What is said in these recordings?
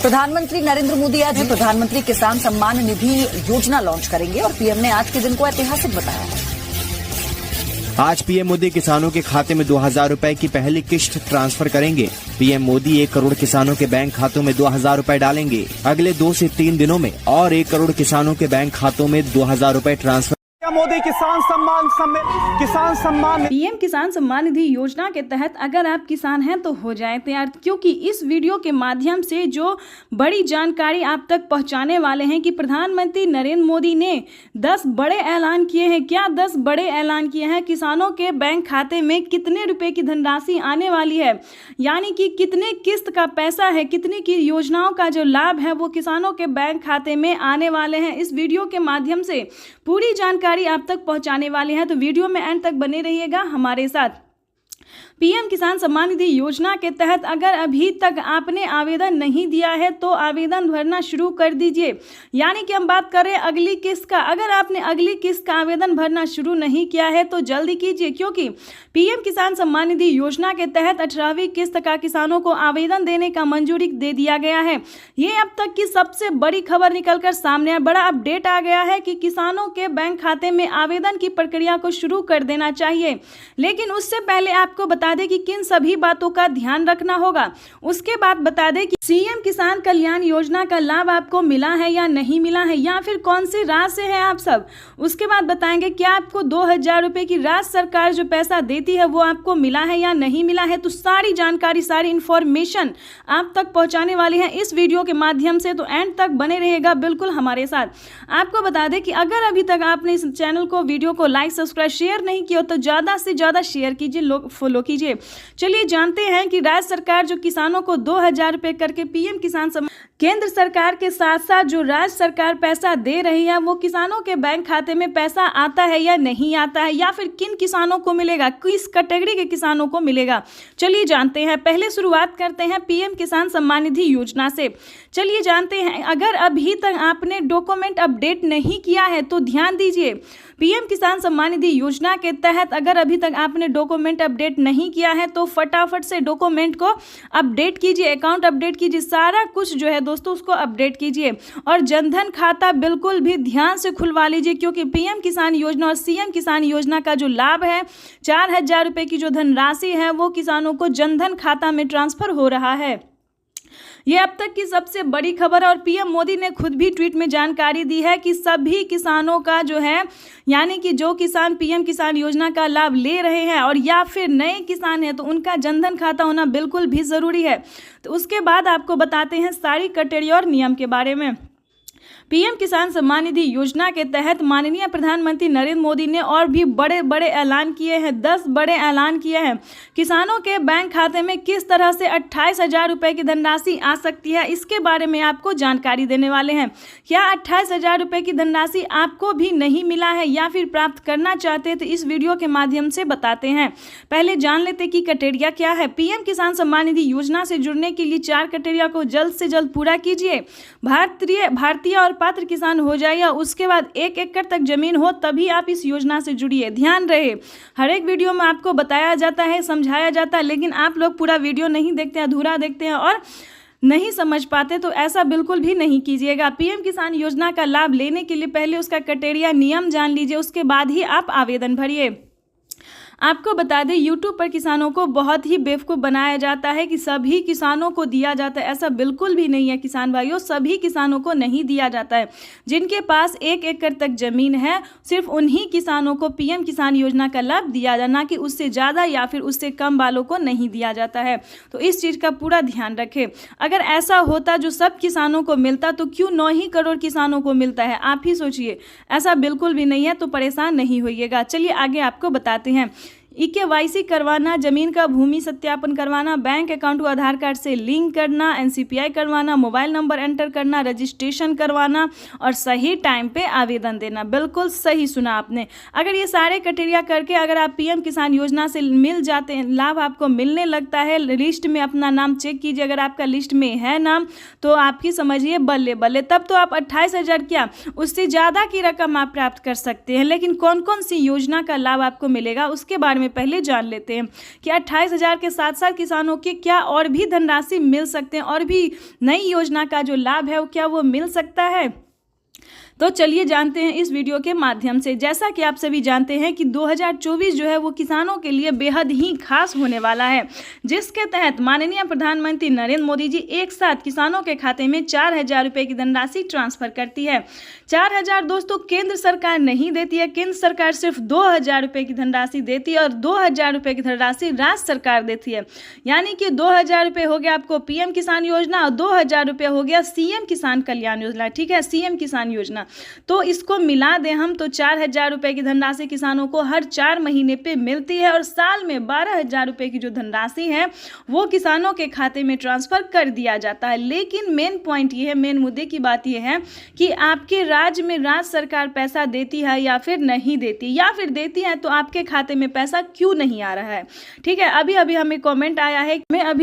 प्रधानमंत्री नरेंद्र मोदी आज प्रधानमंत्री किसान सम्मान निधि योजना लॉन्च करेंगे और पीएम ने आज के दिन को ऐतिहासिक बताया है। आज पीएम मोदी किसानों के खाते में 2000 रुपए की पहली किश्त ट्रांसफर करेंगे। पीएम मोदी 1 करोड़ किसानों के बैंक खातों में 2000 रुपए डालेंगे। अगले 2 से 3 दिनों में और 1 करोड़ किसानों के बैंक खातों में 2000 रुपए ट्रांसफर। मोदी किसान सम्मान पीएम किसान सम्मान निधि योजना के तहत अगर आप किसान हैं तो हो जाए तैयार, क्योंकि इस वीडियो के माध्यम से जो बड़ी जानकारी आप तक पहुंचाने वाले हैं कि प्रधानमंत्री नरेंद्र मोदी ने 10 बड़े ऐलान किए हैं। क्या 10 बड़े ऐलान किए हैं? किसानों के बैंक खाते में कितने रुपए की धनराशि आने वाली है, यानी कि कितने किस्त का पैसा है, कितनी की योजनाओं का जो लाभ है वो किसानों के बैंक खाते में आने वाले हैं। इस वीडियो के माध्यम से पूरी जानकारी आप तक पहुंचाने वाले हैं, तो वीडियो में एंड तक बने रहिएगा हमारे साथ। पीएम किसान सम्मान निधि योजना के तहत अगर अभी तक आपने आवेदन नहीं दिया है तो आवेदन भरना शुरू कर दीजिए। यानी कि हम बात करें अगली किस्त का, अगर आपने अगली किस्त का आवेदन भरना शुरू नहीं किया है तो जल्दी कीजिए, क्योंकि पीएम किसान सम्मान निधि योजना के तहत 18वीं किस्त का किसानों को आवेदन देने का मंजूरी दे दिया गया है। ये अब तक की सबसे बड़ी खबर निकलकर सामने है। बड़ा अपडेट आ गया है कि किसानों के बैंक खाते में आवेदन की प्रक्रिया को शुरू कर देना चाहिए। लेकिन उससे पहले आपको बता दें कि किन सभी बातों का ध्यान रखना होगा। उसके बाद बता दें कि सीएम किसान कल्याण योजना का लाभ आपको मिला है या नहीं मिला है, या फिर कौन सी राज्य से है आप सब। उसके बाद बताएंगे क्या आपको 2000 रुपए की राज्य सरकार जो पैसा देती है वो आपको मिला है या नहीं मिला है। तो सारी जानकारी, सारी इंफॉर्मेशन आप तक पहुंचाने वाली है इस वीडियो के माध्यम से, तो एंड तक बने रहेगा बिल्कुल हमारे साथ। आपको बता दें कि अगर अभी तक आपने इस चैनल को, वीडियो को लाइक, सब्सक्राइब, शेयर नहीं किया तो ज्यादा से ज्यादा शेयर कीजिए, लोग फॉलो कीजिए। चलिए जानते हैं कि राज्य सरकार जो किसानों को 2000 रुपए करके पीएम किसान सम्मान, केंद्र सरकार के साथ साथ जो राज्य सरकार पैसा दे रही है वो किसानों के बैंक खाते में पैसा आता है या नहीं आता है, या फिर किन किसानों को मिलेगा, किस कैटेगरी के किसानों को मिलेगा। चलिए जानते हैं। पहले शुरुआत करते हैं पीएम किसान सम्मान निधि योजना से। चलिए जानते हैं, अगर अभी तक आपने डॉक्यूमेंट अपडेट नहीं किया है तो ध्यान दीजिए। पीएम किसान सम्मान निधि योजना के तहत अगर अभी तक आपने डॉक्यूमेंट अपडेट नहीं किया है तो फटाफट से डॉक्यूमेंट को अपडेट कीजिए, अकाउंट अपडेट कीजिए, सारा कुछ जो है दोस्तों उसको अपडेट कीजिए। और जनधन खाता बिल्कुल भी ध्यान से खुलवा लीजिए, क्योंकि पीएम किसान योजना और सीएम किसान योजना का जो लाभ है 4000 रुपए की जो धनराशि है वो किसानों को जनधन खाता में ट्रांसफर हो रहा है। ये अब तक की सबसे बड़ी खबर है और पीएम मोदी ने खुद भी ट्वीट में जानकारी दी है कि सभी किसानों का जो है, यानी कि जो किसान पीएम किसान योजना का लाभ ले रहे हैं और या फिर नए किसान हैं तो उनका जनधन खाता होना बिल्कुल भी ज़रूरी है। तो उसके बाद आपको बताते हैं सारी कैटेगरी और नियम के बारे में। पीएम किसान सम्मान निधि योजना के तहत माननीय प्रधानमंत्री नरेंद्र मोदी ने और भी बड़े बड़े ऐलान किए हैं, 10 बड़े ऐलान किए हैं। किसानों के बैंक खाते में किस तरह से 28,000 रुपए की धनराशि आ सकती है, इसके बारे में आपको जानकारी देने वाले हैं। क्या 28,000 रुपए की धनराशि आपको भी नहीं मिला है या फिर प्राप्त करना चाहते हैं तो इस वीडियो के माध्यम से बताते हैं। पहले जान लेते कि क्राइटेरिया क्या है। पीएम किसान सम्मान निधि योजना से जुड़ने के लिए 4 क्राइटेरिया को जल्द से जल्द पूरा कीजिए। भारतीय और पात्र किसान हो जाए या उसके बाद 1 एकड़ तक जमीन हो तभी आप इस योजना से जुड़िए। ध्यान रहे, हर एक वीडियो में आपको बताया जाता है, समझाया जाता है, लेकिन आप लोग पूरा वीडियो नहीं देखते हैं, अधूरा देखते हैं और नहीं समझ पाते, तो ऐसा बिल्कुल भी नहीं कीजिएगा। पीएम किसान योजना का लाभ लेने के लिए पहले उसका क्राइटेरिया, नियम जान लीजिए, उसके बाद ही आप आवेदन भरिए। आपको बता दें YouTube पर किसानों को बहुत ही बेवकूफ़ बनाया जाता है कि सभी किसानों को दिया जाता है। ऐसा बिल्कुल भी नहीं है किसान भाइयों, सभी किसानों को नहीं दिया जाता है। जिनके पास 1 एकड़ तक ज़मीन है सिर्फ उन्हीं किसानों को पीएम किसान योजना का लाभ दिया जाए, ना कि उससे ज़्यादा या फिर उससे कम वालों को नहीं दिया जाता है। तो इस चीज़ का पूरा ध्यान रखें। अगर ऐसा होता जो सब किसानों को मिलता तो क्यों 9 ही करोड़ किसानों को मिलता है, आप ही सोचिए। ऐसा बिल्कुल भी नहीं है, तो परेशान नहीं होइएगा। चलिए आगे आपको बताते हैं। EKYC करवाना, जमीन का भूमि सत्यापन करवाना, बैंक अकाउंट को आधार कार्ड से लिंक करना, NCPI करवाना, मोबाइल नंबर एंटर करना, रजिस्ट्रेशन करवाना और सही टाइम पे आवेदन देना। बिल्कुल सही सुना आपने। अगर ये सारे क्राइटेरिया करके अगर आप पीएम किसान योजना से मिल जाते हैं, लाभ आपको मिलने लगता है, लिस्ट में अपना नाम चेक कीजिए, अगर आपका लिस्ट में है नाम तो आपकी समझिए बल्ले बल्ले, तब तो आप 28,000 क्या उससे ज़्यादा की रकम आप प्राप्त कर सकते हैं। लेकिन कौन कौन सी योजना का लाभ आपको मिलेगा उसके बारे बारे में पहले जान लेते हैं कि 28,000 के साथ साथ किसानों के क्या और भी धनराशि मिल सकते हैं और भी नई योजना का जो लाभ है वो क्या वो मिल सकता है। तो चलिए जानते हैं इस वीडियो के माध्यम से। जैसा कि आप सभी जानते हैं कि 2024 जो है वो किसानों के लिए बेहद ही खास होने वाला है, जिसके तहत माननीय प्रधानमंत्री नरेंद्र मोदी जी एक साथ किसानों के खाते में 4,000 रुपये की धनराशि ट्रांसफर करती है। 4,000 दोस्तों केंद्र सरकार नहीं देती है, केंद्र सरकार सिर्फ 2,000 रुपये की धनराशि देती है और 2,000 रुपये की धनराशि राज्य सरकार देती है। यानी कि 2,000 रुपये हो गया आपको पीएम किसान योजना और 2,000 रुपये हो गया सीएम किसान कल्याण योजना। ठीक है, सीएम किसान योजना। तो इसको मिला दें हम तो 4,000 रुपये की धनराशि किसानों को हर 4 महीने पे मिलती है और साल में 12,000 रुपये की जो धनराशि है वो किसानों के खाते में ट्रांसफर कर दिया जाता है। लेकिन मेन पॉइंट ये है, मेन मुद्दे की बात ये है कि आपके राज्य में राज्य सरकार पैसा देती है या फिर नहीं देती, या फिर देती है तो आपके खाते में पैसा क्यों नहीं आ रहा है। ठीक है, अभी अभी हमें कमेंट आया है,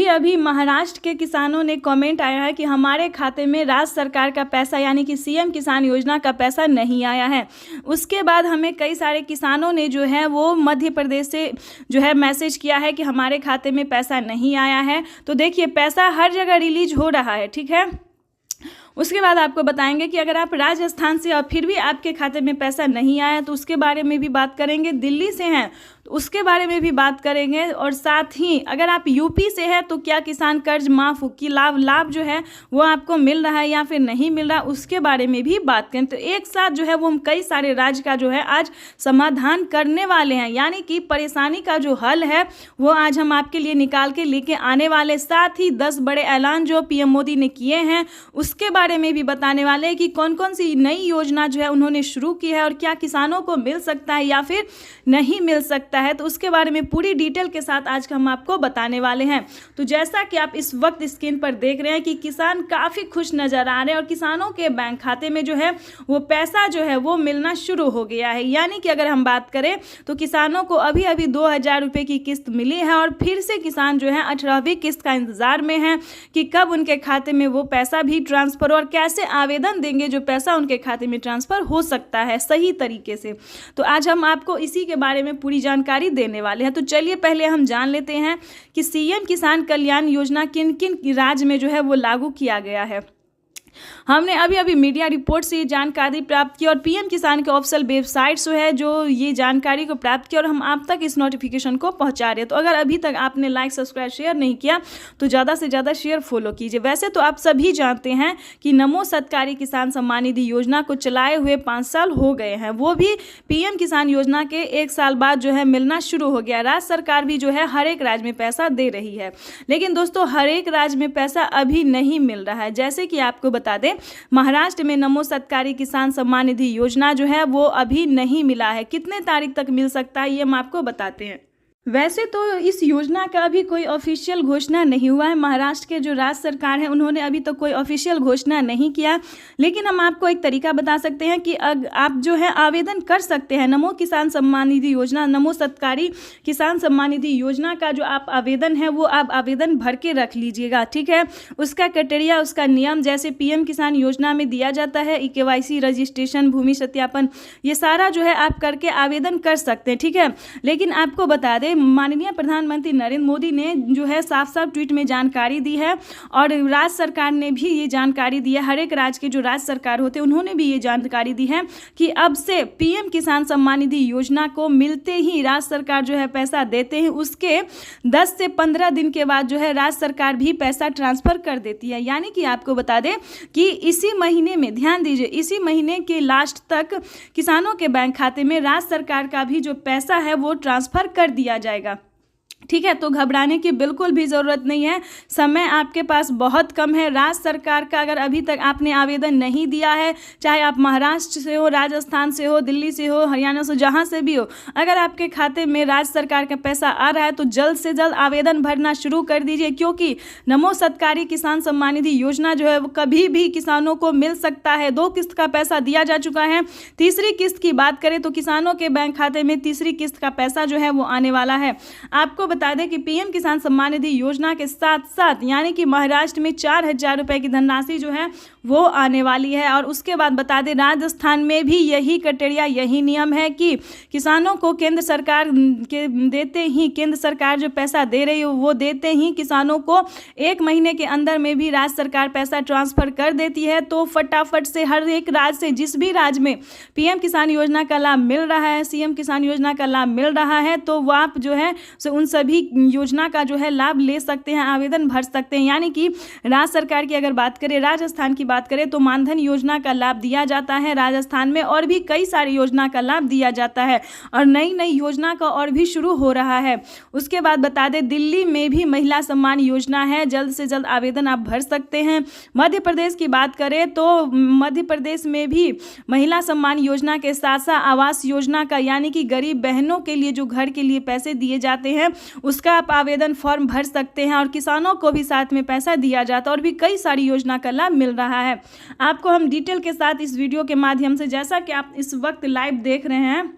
अभी महाराष्ट्र के किसानों ने कमेंट आया है कि हमारे खाते में राज्य सरकार का पैसा यानी कि सीएम किसान योजना का पैसा नहीं आया है। उसके बाद हमें कई सारे किसानों ने जो है वो मध्य प्रदेश से जो है मैसेज किया है कि हमारे खाते में पैसा नहीं आया है। तो देखिए पैसा हर जगह रिलीज हो रहा है। ठीक है, उसके बाद आपको बताएंगे कि अगर आप राजस्थान से और फिर भी आपके खाते में पैसा नहीं आया तो उसके बारे में भी बात करेंगे। दिल्ली से हैं तो उसके बारे में भी बात करेंगे और साथ ही अगर आप यूपी से हैं तो क्या किसान कर्ज माफ की लाभ जो है वो आपको मिल रहा है या फिर नहीं मिल रहा, उसके बारे में भी बात करें। तो एक साथ जो है वो हम कई सारे राज्य का जो है आज समाधान करने वाले हैं, यानी कि परेशानी का जो हल है वो आज हम आपके लिए निकाल के लेके आने वाले। साथ ही 10 बड़े ऐलान जो पीएम मोदी ने किए हैं उसके बारे में भी बताने वाले हैं कि कौन कौन सी नई योजना जो है उन्होंने शुरू की है और क्या किसानों को मिल सकता है या फिर नहीं मिल सकता है। तो उसके बारे में पूरी डिटेल के साथ आज हम आपको बताने वाले हैं। तो जैसा कि आप इस वक्त स्क्रीन पर देख रहे हैं कि किसान काफ़ी खुश नज़र आ रहे हैं और किसानों के बैंक खाते में जो है वो पैसा जो है वो मिलना शुरू हो गया है। यानी कि अगर हम बात करें तो किसानों को अभी अभी 2,000 रुपये की किस्त मिली है और फिर से किसान जो है 18वीं किस्त का इंतज़ार में है कि कब उनके खाते में वो पैसा भी ट्रांसफ़र और कैसे आवेदन देंगे जो पैसा उनके खाते में ट्रांसफ़र हो सकता है सही तरीके से। तो आज हम आपको इसी के बारे में पूरी जानकारी देने वाले हैं। तो चलिए पहले हम जान लेते हैं कि सीएम किसान कल्याण योजना किन किन राज्य में जो है वो लागू किया गया है। हमने अभी अभी मीडिया रिपोर्ट से ये जानकारी प्राप्त की और पीएम किसान के ऑफिशियल वेबसाइट से है जो ये जानकारी को प्राप्त किया और हम आप तक इस नोटिफिकेशन को पहुंचा रहे हैं। तो अगर अभी तक आपने लाइक सब्सक्राइब शेयर नहीं किया तो ज़्यादा से ज़्यादा शेयर फॉलो कीजिए। वैसे तो आप सभी जानते हैं कि नमो सत्कारी किसान सम्मान निधि योजना को चलाए हुए 5 साल हो गए हैं, वो भी पीएम किसान योजना के 1 साल बाद जो है मिलना शुरू हो गया। राज्य सरकार भी जो है हर एक राज्य में पैसा दे रही है, लेकिन दोस्तों हर एक राज्य में पैसा अभी नहीं मिल रहा है। जैसे कि आपको बता दें महाराष्ट्र में नमो सत्कारी किसान सम्मान निधि योजना जो है वो अभी नहीं मिला है। कितने तारीख तक मिल सकता है ये हम आपको बताते हैं। वैसे तो इस योजना का अभी कोई ऑफिशियल घोषणा नहीं हुआ है। महाराष्ट्र के जो राज्य सरकार है उन्होंने अभी तक कोई ऑफिशियल घोषणा नहीं किया, लेकिन हम आपको एक तरीका बता सकते हैं कि आप जो है आवेदन कर सकते हैं नमो किसान सम्मान निधि योजना, नमो सत्कारी किसान सम्मान निधि योजना का जो आप आवेदन है वो आप आवेदन भर के रख लीजिएगा। ठीक है, उसका क्राइटेरिया, उसका नियम जैसे पीएम किसान योजना में दिया जाता है केवाईसी रजिस्ट्रेशन, भूमि सत्यापन, ये सारा जो है आप करके आवेदन कर सकते हैं। ठीक है, लेकिन आपको बता दें माननीय प्रधानमंत्री नरेंद्र मोदी ने जो है साफ साफ ट्वीट में जानकारी दी है और राज्य सरकार ने भी ये जानकारी दी है। हर एक राज्य के जो राज्य सरकार होते हैं उन्होंने भी ये जानकारी दी है कि अब से पीएम किसान सम्मान निधि योजना को मिलते ही राज्य सरकार जो है पैसा देते हैं, उसके 10 से 15 दिन के बाद जो है राज्य सरकार भी पैसा ट्रांसफर कर देती है। यानी कि आपको बता दें कि इसी महीने में, ध्यान दीजिए, इसी महीने के लास्ट तक किसानों के बैंक खाते में राज्य सरकार का भी जो पैसा है वो ट्रांसफर कर दिया जाएगा। ठीक है, तो घबराने की बिल्कुल भी ज़रूरत नहीं है, समय आपके पास बहुत कम है। राज्य सरकार का अगर अभी तक आपने आवेदन नहीं दिया है, चाहे आप महाराष्ट्र से हो, राजस्थान से हो, दिल्ली से हो, हरियाणा से, जहाँ से भी हो, अगर आपके खाते में राज्य सरकार का पैसा आ रहा है तो जल्द से जल्द आवेदन भरना शुरू कर दीजिए, क्योंकि नमो सत्कारी किसान सम्मान निधि योजना जो है वो कभी भी किसानों को मिल सकता है। 2 किस्त का पैसा दिया जा चुका है, तीसरी किस्त की बात करें तो किसानों के बैंक खाते में तीसरी किस्त का पैसा जो है वो आने वाला है। आपको आपको बता दें कि पीएम किसान सम्मान निधि योजना के साथ साथ यानी कि महाराष्ट्र में 4,000 रुपए की धनराशि जो है वो आने वाली है। और उसके बाद बता दें राजस्थान में भी यही क्राइटेरिया, यही नियम है कि किसानों को केंद्र सरकार के देते ही, केंद्र सरकार जो पैसा दे रही है वो देते ही किसानों को 1 महीने के अंदर में भी राज्य सरकार पैसा ट्रांसफर कर देती है। तो फटाफट से हर एक राज्य से, जिस भी राज्य में पीएम किसान योजना का लाभ मिल रहा है, सीएम किसान योजना का लाभ मिल रहा है, तो वो आप जो है उन सभी योजना का जो है लाभ ले सकते हैं, आवेदन भर सकते हैं। यानी कि राज्य सरकार की अगर बात करें, राजस्थान की बात करें तो मानधन योजना का लाभ दिया जाता है राजस्थान में, और भी कई सारी योजना का लाभ दिया जाता है और नई नई योजना का और भी शुरू हो रहा है। उसके बाद बता दें दिल्ली में भी महिला सम्मान योजना है, जल्द से जल्द आवेदन आप भर सकते हैं। मध्य प्रदेश की बात करें तो मध्य प्रदेश में भी महिला सम्मान योजना के साथ साथ आवास योजना का, यानी कि गरीब बहनों के लिए जो घर के लिए पैसे दिए जाते हैं उसका आप आवेदन फॉर्म भर सकते हैं और किसानों को भी साथ में पैसा दिया जाता है और भी कई सारी योजना का लाभ मिल रहा है। आपको हम डिटेल के साथ इस वीडियो के माध्यम से, जैसा कि आप इस वक्त लाइव देख रहे हैं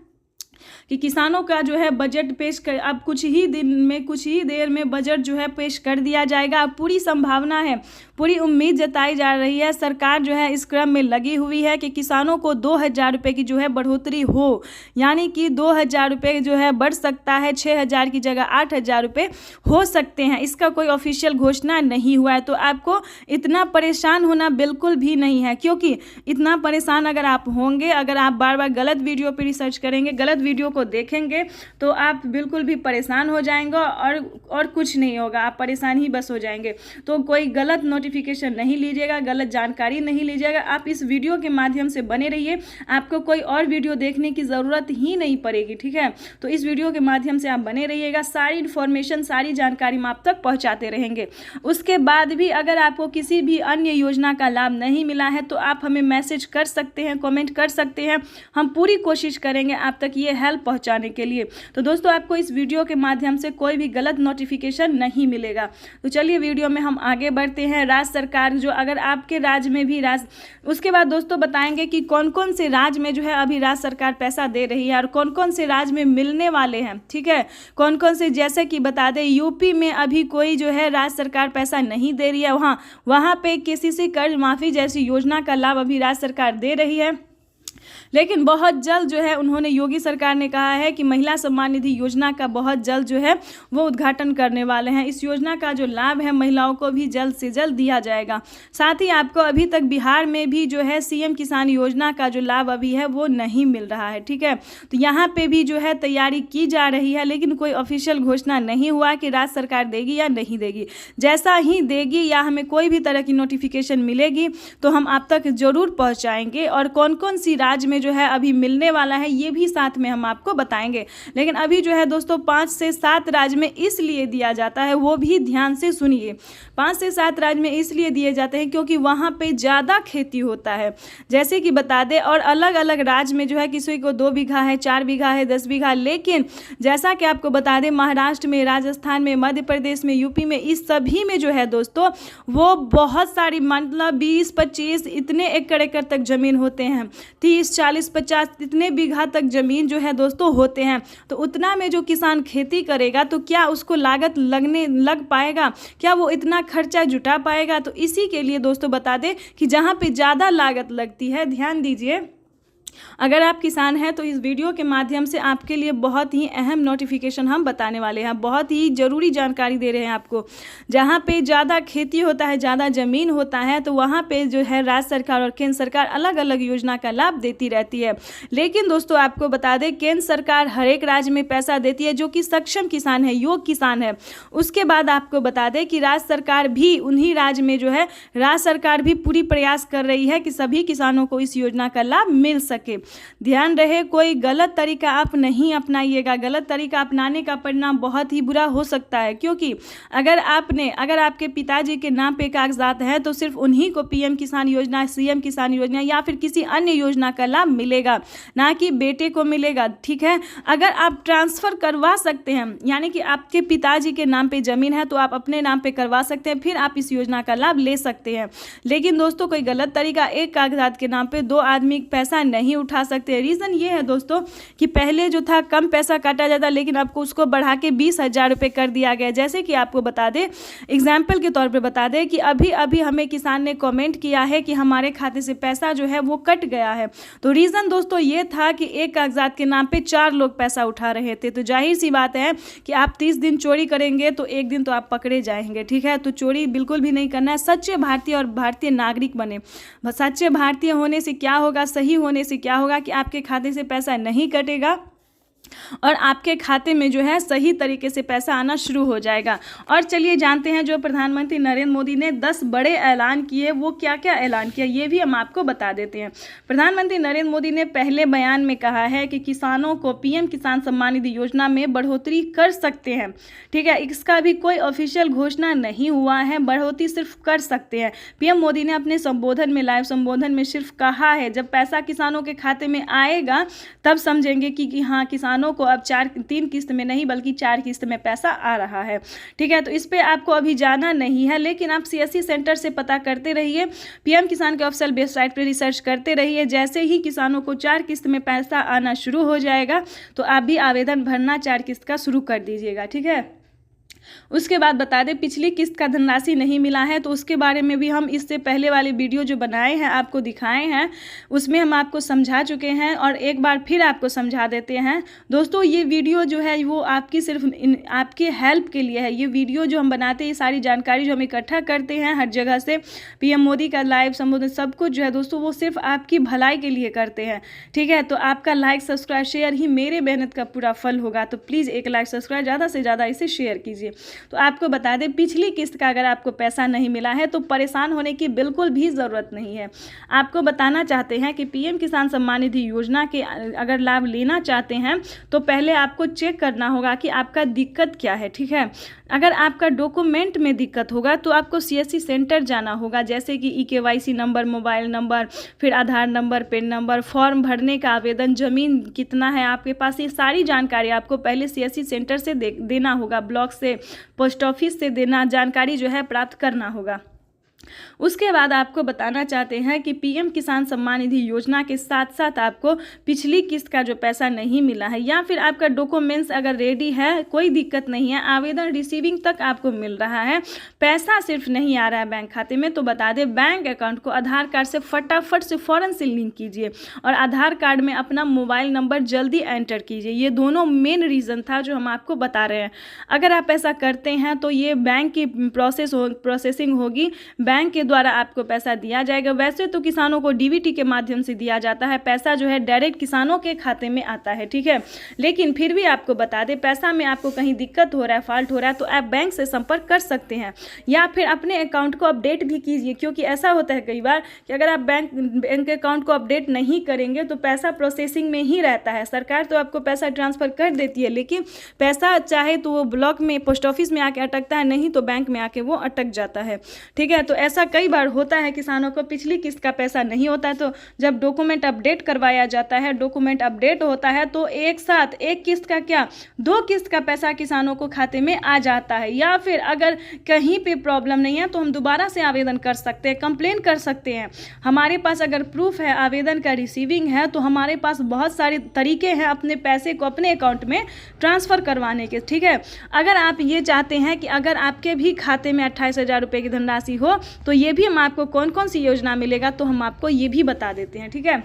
कि किसानों का जो है बजट पेश कर, अब कुछ ही दिन में, कुछ ही देर में बजट जो है पेश कर दिया जाएगा। अब पूरी संभावना है, पूरी उम्मीद जताई जा रही है, सरकार जो है इस क्रम में लगी हुई है कि किसानों को 2,000 रुपये की जो है बढ़ोतरी हो, यानी कि 2,000 रुपये जो है बढ़ सकता है, 6,000 की जगह 8,000 रुपये हो सकते हैं। इसका कोई ऑफिशियल घोषणा नहीं हुआ है, तो आपको इतना परेशान होना बिल्कुल भी नहीं है, क्योंकि इतना परेशान अगर आप होंगे, अगर आप बार बार गलत वीडियो पर रिसर्च करेंगे, गलत वीडियो को देखेंगे, तो आप बिल्कुल भी परेशान हो जाएंगे और कुछ नहीं होगा, आप परेशान ही बस हो जाएंगे। तो कोई गलत नोटिफिकेशन नहीं लीजिएगा, गलत जानकारी नहीं लीजिएगा, आप इस वीडियो के माध्यम से बने रहिए, आपको कोई और वीडियो देखने की ज़रूरत ही नहीं पड़ेगी, ठीक है। तो इस वीडियो के माध्यम से आप बने रहिएगा, सारी इन्फॉर्मेशन, सारी जानकारी हम आप तक पहुँचाते रहेंगे। उसके बाद भी अगर आपको किसी भी अन्य योजना का लाभ नहीं मिला है तो आप हमें मैसेज कर सकते हैं, कमेंट कर सकते हैं, हम पूरी कोशिश करेंगे आप तक ये हेल्प पहुंचाने के लिए। तो दोस्तों आपको इस वीडियो के माध्यम से कोई भी गलत नोटिफिकेशन नहीं मिलेगा। तो चलिए वीडियो में हम आगे बढ़ते हैं। राज्य सरकार जो, अगर आपके राज्य में भी उसके बाद दोस्तों बताएंगे कि कौन कौन से राज्य में जो है अभी राज्य सरकार पैसा दे रही है और कौन कौन से राज्य में मिलने वाले हैं, ठीक है। कौन कौन से, जैसे कि बता दें यूपी में अभी कोई जो है राज्य सरकार पैसा नहीं दे रही है, वहाँ पे केसीसी कर्ज माफी जैसी योजना का लाभ अभी राज्य सरकार दे रही है। लेकिन बहुत जल्द जो है उन्होंने, योगी सरकार ने कहा है कि महिला सम्मान निधि योजना का बहुत जल्द जो है वो उद्घाटन करने वाले हैं। इस योजना का जो लाभ है महिलाओं को भी जल्द से जल्द दिया जाएगा। साथ ही आपको अभी तक बिहार में भी जो है सीएम किसान योजना का जो लाभ अभी है वो नहीं मिल रहा है, ठीक है। तो यहाँ पे भी जो है तैयारी की जा रही है, लेकिन कोई ऑफिशियल घोषणा नहीं हुआ कि राज्य सरकार देगी या नहीं देगी। जैसा ही देगी या हमें कोई भी तरह की नोटिफिकेशन मिलेगी तो हम आप तक जरूर पहुँचाएंगे, और कौन कौन सी राज्य में जो है अभी मिलने वाला है ये भी साथ में हम आपको बताएंगे। लेकिन अभी जो है दोस्तों 5 से 7 राज्य में इसलिए दिया जाता है, वो भी ध्यान से सुनिए। 5 से 7 राज्य में इसलिए दिए जाते हैं क्योंकि वहाँ पे ज़्यादा खेती होता है, जैसे कि बता दें। और अलग अलग राज्य में जो है किसी को 2 बीघा है, 4 बीघा है, 10 बीघा, लेकिन जैसा कि आपको बता दें महाराष्ट्र में, राजस्थान में, मध्य प्रदेश में, यूपी में, इस सभी में जो है दोस्तों वो बहुत सारी, मतलब 20-25 इतने एकड़ तक जमीन होते हैं, 30-40-50 इतने बीघा तक जमीन जो है दोस्तों होते हैं। तो उतना में जो किसान खेती करेगा तो क्या उसको लागत लग पाएगा, क्या वो इतना खर्चा जुटा पाएगा? तो इसी के लिए दोस्तों बता दें कि जहाँ पे ज़्यादा लागत लगती है, ध्यान दीजिए, अगर आप किसान हैं तो इस वीडियो के माध्यम से आपके लिए बहुत ही अहम नोटिफिकेशन हम बताने वाले हैं, बहुत ही ज़रूरी जानकारी दे रहे हैं आपको। जहां पे ज़्यादा खेती होता है, ज़्यादा ज़मीन होता है, तो वहां पे जो है राज्य सरकार और केंद्र सरकार अलग अलग योजना का लाभ देती रहती है। लेकिन दोस्तों आपको बता दें केंद्र सरकार हर एक राज्य में पैसा देती है जो कि सक्षम किसान है, योग्य किसान है। उसके बाद आपको बता दें कि राज्य सरकार भी, उन्हीं राज्य में जो है राज्य सरकार भी पूरी प्रयास कर रही है कि सभी किसानों को इस योजना का लाभ मिल सके। ध्यान रहे कोई गलत तरीका आप नहीं अपनाइएगा, गलत तरीका अपनाने का परिणाम बहुत ही बुरा हो सकता है। क्योंकि अगर आपके पिताजी के नाम पे कागजात हैं तो सिर्फ उन्हीं को पीएम किसान योजना, सीएम किसान योजना या फिर किसी अन्य योजना का लाभ मिलेगा, ना कि बेटे को मिलेगा, ठीक है। अगर आप ट्रांसफर करवा सकते हैं, यानी कि आपके पिताजी के नाम पे जमीन है तो आप अपने नाम पे करवा सकते हैं, फिर आप इस योजना का लाभ ले सकते हैं। लेकिन दोस्तों कोई गलत तरीका, एक कागजात के नाम पे 2 आदमी पैसा नहीं नहीं उठा सकते। रीज़न ये है दोस्तों कि पहले जो था कम पैसा काटा जाता, लेकिन आपको उसको बढ़ा के 20,000 रुपये कर दिया गया। जैसे कि आपको बता दें, एग्जाम्पल के तौर पर बता दें कि अभी अभी हमें किसान ने कमेंट किया है कि हमारे खाते से पैसा जो है वो कट गया है। तो रीज़न दोस्तों ये था कि एक कागजात के नाम पे 4 लोग पैसा उठा रहे थे। तो जाहिर सी बात है कि आप 30 दिन चोरी करेंगे तो एक दिन तो आप पकड़े जाएंगे, ठीक है। तो चोरी बिल्कुल भी नहीं करना है। सच्चे भारतीय और भारतीय नागरिक बने। सच्चे भारतीय होने से क्या होगा, सही होने से क्या होगा कि आपके खाते से पैसा नहीं कटेगा और आपके खाते में जो है सही तरीके से पैसा आना शुरू हो जाएगा। और चलिए जानते हैं जो प्रधानमंत्री नरेंद्र मोदी ने 10 बड़े ऐलान किए, वो क्या क्या ऐलान किया ये भी हम आपको बता देते हैं। प्रधानमंत्री नरेंद्र मोदी ने पहले बयान में कहा है कि किसानों को पीएम किसान सम्मान निधि योजना में बढ़ोतरी कर सकते हैं, ठीक है। इसका भी कोई ऑफिशियल घोषणा नहीं हुआ है, बढ़ोतरी सिर्फ कर सकते हैं। पीएम मोदी ने अपने संबोधन में, लाइव संबोधन में सिर्फ कहा है जब पैसा किसानों के खाते में आएगा तब समझेंगे कि हाँ किसानों को अब 3 किस्त में नहीं बल्कि 4 किस्त में पैसा आ रहा है, ठीक है। तो इस पे आपको अभी जाना नहीं है, लेकिन आप सीएससी सेंटर से पता करते रहिए, पीएम किसान के ऑफिशियल वेबसाइट पे रिसर्च करते रहिए। जैसे ही किसानों को 4 किस्त में पैसा आना शुरू हो जाएगा तो आप भी आवेदन भरना 4 किस्त का शुरू कर दीजिएगा, ठीक है। उसके बाद बता दें पिछली किस्त का धनराशि नहीं मिला है तो उसके बारे में भी हम इससे पहले वाले वीडियो जो बनाए हैं आपको दिखाए हैं, उसमें हम आपको समझा चुके हैं और एक बार फिर आपको समझा देते हैं। दोस्तों ये वीडियो जो है वो आपकी सिर्फ आपके हेल्प के लिए है। ये वीडियो जो हम बनाते हैं, ये सारी जानकारी जो हम इकट्ठा करते हैं हर जगह से, पीएम मोदी का लाइव संबोधन सब कुछ जो है दोस्तों वो सिर्फ आपकी भलाई के लिए करते हैं, ठीक है। तो आपका लाइक सब्सक्राइब शेयर ही मेरे मेहनत का पूरा फल होगा। तो प्लीज़ एक लाइक सब्सक्राइब ज़्यादा से ज़्यादा इसे शेयर कीजिए। तो आपको बता दें पिछली किस्त का अगर आपको पैसा नहीं मिला है तो परेशान होने की बिल्कुल भी ज़रूरत नहीं है। आपको बताना चाहते हैं कि पीएम किसान सम्मान निधि योजना के अगर लाभ लेना चाहते हैं तो पहले आपको चेक करना होगा कि आपका दिक्कत क्या है, ठीक है। अगर आपका डॉक्यूमेंट में दिक्कत होगा तो आपको सीएससी सेंटर जाना होगा, जैसे कि ईकेवाईसी नंबर, मोबाइल नंबर, फिर आधार नंबर, पेन नंबर, फॉर्म भरने का आवेदन, ज़मीन कितना है आपके पास, ये सारी जानकारी आपको पहले सीएससी सेंटर से देना होगा, ब्लॉक से, पोस्ट ऑफिस से देना, जानकारी जो है प्राप्त करना होगा। उसके बाद आपको बताना चाहते हैं कि पीएम किसान सम्मान निधि योजना के साथ साथ आपको पिछली किस्त का जो पैसा नहीं मिला है या फिर आपका डॉक्यूमेंट्स अगर रेडी है, कोई दिक्कत नहीं है, आवेदन रिसीविंग तक आपको मिल रहा है, पैसा सिर्फ नहीं आ रहा है बैंक खाते में, तो बता दें बैंक अकाउंट को आधार कार्ड से फटाफट से फ़ौरन से लिंक कीजिए और आधार कार्ड में अपना मोबाइल नंबर जल्दी एंटर कीजिए। ये दोनों मेन रीज़न था जो हम आपको बता रहे हैं। अगर आप ऐसा करते हैं तो ये बैंक की प्रोसेसिंग होगी, बैंक के द्वारा आपको पैसा दिया जाएगा। वैसे तो किसानों को डीबीटी के माध्यम से दिया जाता है, पैसा जो है डायरेक्ट किसानों के खाते में आता है, ठीक है। लेकिन फिर भी आपको बता दें पैसा में आपको कहीं दिक्कत हो रहा है, फॉल्ट हो रहा है तो आप बैंक से संपर्क कर सकते हैं या फिर अपने अकाउंट को अपडेट भी कीजिए, क्योंकि ऐसा होता है कई बार कि अगर आप बैंक अकाउंट को अपडेट नहीं करेंगे तो पैसा प्रोसेसिंग में ही रहता है। सरकार तो आपको पैसा ट्रांसफ़र कर देती है, लेकिन पैसा चाहे तो वो ब्लॉक में, पोस्ट ऑफिस में आके अटकता है, नहीं तो बैंक में आके वो अटक जाता है, ठीक है। तो ऐसा कई बार होता है किसानों को पिछली किस्त का पैसा नहीं होता है। तो जब डॉक्यूमेंट अपडेट करवाया जाता है, डॉक्यूमेंट अपडेट होता है तो एक साथ एक किस्त का क्या 2 किस्त का पैसा किसानों को खाते में आ जाता है। या फिर अगर कहीं पे प्रॉब्लम नहीं है तो हम दोबारा से आवेदन कर सकते हैं, कंप्लेन कर सकते हैं। हमारे पास अगर प्रूफ है आवेदन का रिसीविंग है तो हमारे पास बहुत सारे तरीके हैं अपने पैसे को अपने अकाउंट में ट्रांसफ़र करवाने के, ठीक है। अगर आप ये चाहते हैं कि अगर आपके भी खाते में 28,000 रुपये की धनराशि हो तो ये भी हम आपको कौन कौन सी योजना मिलेगा तो हम आपको ये भी बता देते हैं, ठीक है।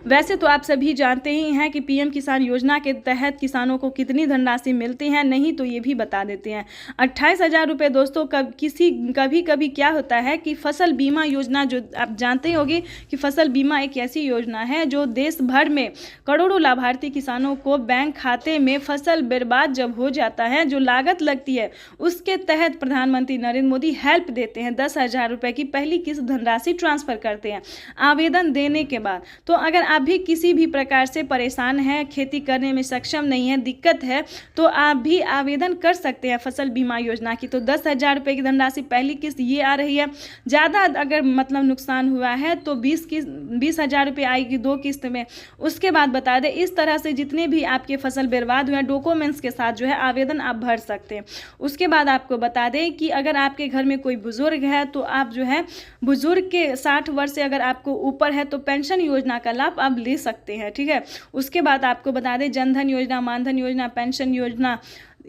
वैसे तो आप सभी जानते ही हैं कि पीएम किसान योजना के तहत किसानों को कितनी धनराशि मिलती है, नहीं तो ये भी बता देते हैं। 28,000 रुपये दोस्तों कभी कभी क्या होता है कि फसल बीमा योजना, जो आप जानते होंगे कि फसल बीमा एक ऐसी योजना है जो देश भर में करोड़ों लाभार्थी किसानों को बैंक खाते में फसल बर्बाद जब हो जाता है जो लागत लगती है उसके तहत प्रधानमंत्री नरेंद्र मोदी हेल्प देते हैं। 10,000 रुपये की पहली किस्त धनराशि ट्रांसफ़र करते हैं आवेदन देने के बाद। तो अगर आप भी किसी भी प्रकार से परेशान हैं, खेती करने में सक्षम नहीं है, दिक्कत है, तो आप भी आवेदन कर सकते हैं फसल बीमा योजना की। तो 10,000 रुपये की धनराशि पहली किस्त ये आ रही है। ज़्यादा अगर मतलब नुकसान हुआ है तो 20,000 रुपये आएगी 2 किस्त में। उसके बाद बता दें इस तरह से जितने भी आपके फसल बर्बाद हुए डॉक्यूमेंट्स के साथ जो है आवेदन आप भर सकते हैं। उसके बाद आपको बता दें कि अगर आपके घर में कोई बुजुर्ग है तो आप जो है बुजुर्ग के 60 वर्ष से अगर आपको ऊपर है तो पेंशन योजना का लाभ आप अब ले सकते हैं, ठीक है। उसके बाद आपको बता दें जनधन योजना, मानधन योजना, पेंशन योजना,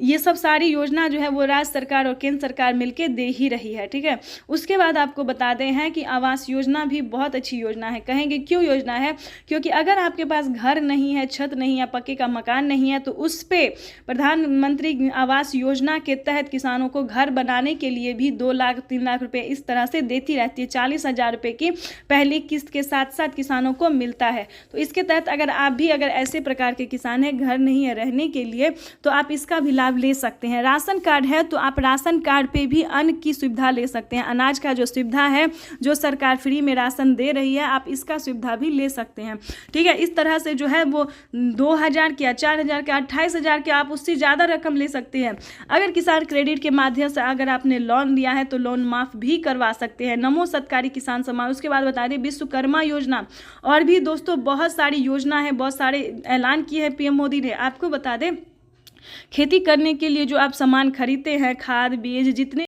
ये सब सारी योजना जो है वो राज्य सरकार और केंद्र सरकार मिलके दे ही रही है, ठीक है। उसके बाद आपको बताते हैं कि आवास योजना भी बहुत अच्छी योजना है। कहेंगे क्यों योजना है? क्योंकि अगर आपके पास घर नहीं है, छत नहीं है, पक्के का मकान नहीं है, तो उस पे प्रधानमंत्री आवास योजना के तहत किसानों को घर बनाने के लिए भी 2 लाख 3 लाख रुपए इस तरह से देती रहती है। 40,000 रुपये की पहली किस्त के साथ साथ किसानों को मिलता है। तो इसके तहत अगर आप भी अगर ऐसे प्रकार के किसान हैं, घर नहीं है रहने के लिए, तो आप इसका भी लाभ ले सकते हैं। राशन कार्ड है तो आप राशन कार्ड पे भी अन्न की सुविधा ले सकते हैं। अनाज का जो सुविधा है, जो सरकार फ्री में राशन दे रही है, आप इसका सुविधा भी ले सकते हैं, ठीक है। इस तरह से जो है वो 2,000 के, 4,000 के, 28,000 के, आप उससे ज़्यादा रकम ले सकते हैं। अगर किसान क्रेडिट के माध्यम से अगर आपने लोन लिया है तो लोन माफ़ भी करवा सकते हैं। नमो सत्कारी किसान सम्मान। उसके बाद बता दें विश्वकर्मा योजना, और भी दोस्तों बहुत सारी योजना है, बहुत सारे ऐलान किए हैं पीएम मोदी ने। आपको बता दें खेती करने के लिए जो आप सामान खरीदते हैं, खाद बीज, जितने